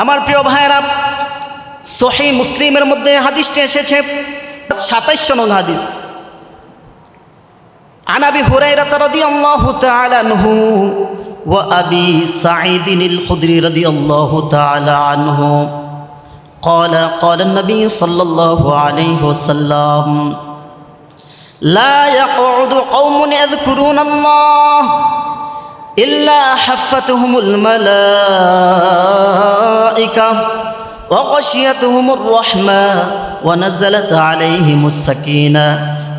আমার প্রিয় ভাইরা, সহিহ মুসলিমের মধ্যে হাদিসটি এসেছে ২৭ নং হাদিস। আন আবি হুরায়রা রাদিয়াল্লাহু তাআলা আনহু ওয়া আবি সাঈদ আল খুদরি রাদিয়াল্লাহু তাআলা আনহু قال النبي صلى الله عليه وسلم لا يقعد قوم يذكرون الله إلا حفتهم الملائكة وغشيتهم الرحمة ونزلت عليهم السكينة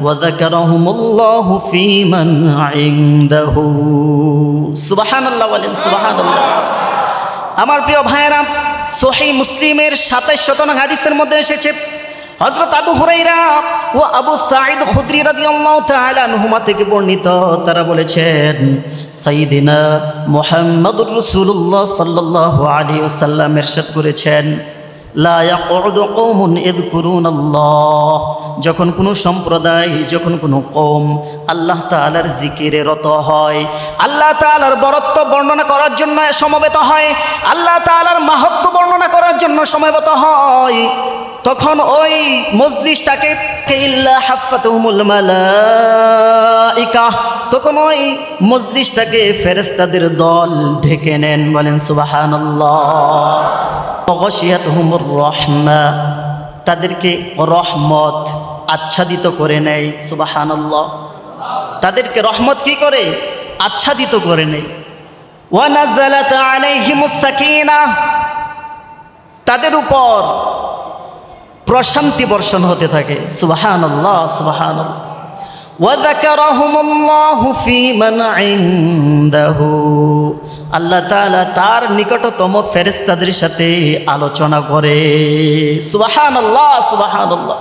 وذكرهم الله في من عنده سبحان الله سبحان الله আমার প্রিয় ভাইরা, সহিহ মুসলিমের ২৭ নং হাদিসের মধ্যে এসেছে হযরত আবু হুরায়রা ও আবু সাঈদ খুদরি রাদিয়াল্লাহু তাআলা আনহুমা থেকে বর্ণিত, তারা বলেছেন সাইয়্যিদিনা মুহাম্মদুর রাসূলুল্লাহ সাল্লাল্লাহু আলাইহি ওয়াসাল্লাম ইরশাদ করেছেন, লা ইয়াকুদু কওমুন ইয়াযকুরুনাল্লাহ, যখন কোনো সম্প্রদায়, যখন কোনো কওম আল্লাহ তাআলার জিকিরে রত হয়, আল্লাহ তাআলার বরত্ব বর্ণনা করার জন্য সমবেত হয়, আল্লাহ তাআলার মাহাত্ম্য বর্ণনা করার জন্য সমবেত হয়, তখন ওই মজলিসটাকে ইল্লা হাফাতুহুমুল মালাইকা, তখন ওই মজলিসটাকে ফেরেশতাদের দল ঢেকে নেন। বলেন সুবহানাল্লাহ। গশিয়াতুহুমুর রাহমা, তাদেরকে রহমত আচ্ছাদিত করে নেয়। সুবহানাল্লাহ। তাদেরকে রহমত কি করে? আচ্ছাদিত করে নেয়। ওয়া নাযালাত আলাইহিমুস সাকিনাহ, তাদের উপর প্রশান্তি বর্ষণ হতে থাকে। সুবহানাল্লাহ সুবহানাল্লাহ। ওয়া যাকারাহুমুল্লাহু ফী মান ইনদাহু, আল্লাহ তাআলা তার নিকটতম ফেরেশতাদের সাথে আলোচনা করে। সুবহানাল্লাহ সুবহানাল্লাহ।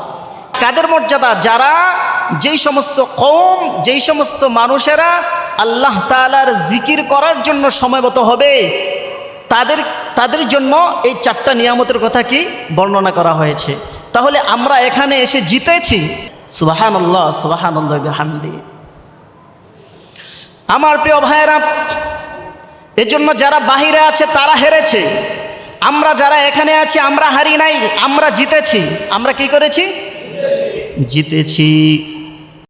কাদের মর্যাদা? যারা যেই সমস্ত কওম, যেই সমস্ত মানুষেরা আল্লাহ তাআলার জিকির করার জন্য সময়বত হবে, তাদের জন্য এই 4টা নিয়ামতের কথা কি বর্ণনা করা হয়েছে। তাহলে আমরা এখানে এসে জিতেছি। সুবহানাল্লাহ সুবহানাল্লাহ বিহামদি। আমার প্রিয় ভাইয়েরা, এজন্য যারা বাহিরে আছে তারা হেরেছে, আমরা যারা এখানে আছি আমরা হারি নাই, আমরা জিতেছি। আমরা কি করেছি? জিতেছি।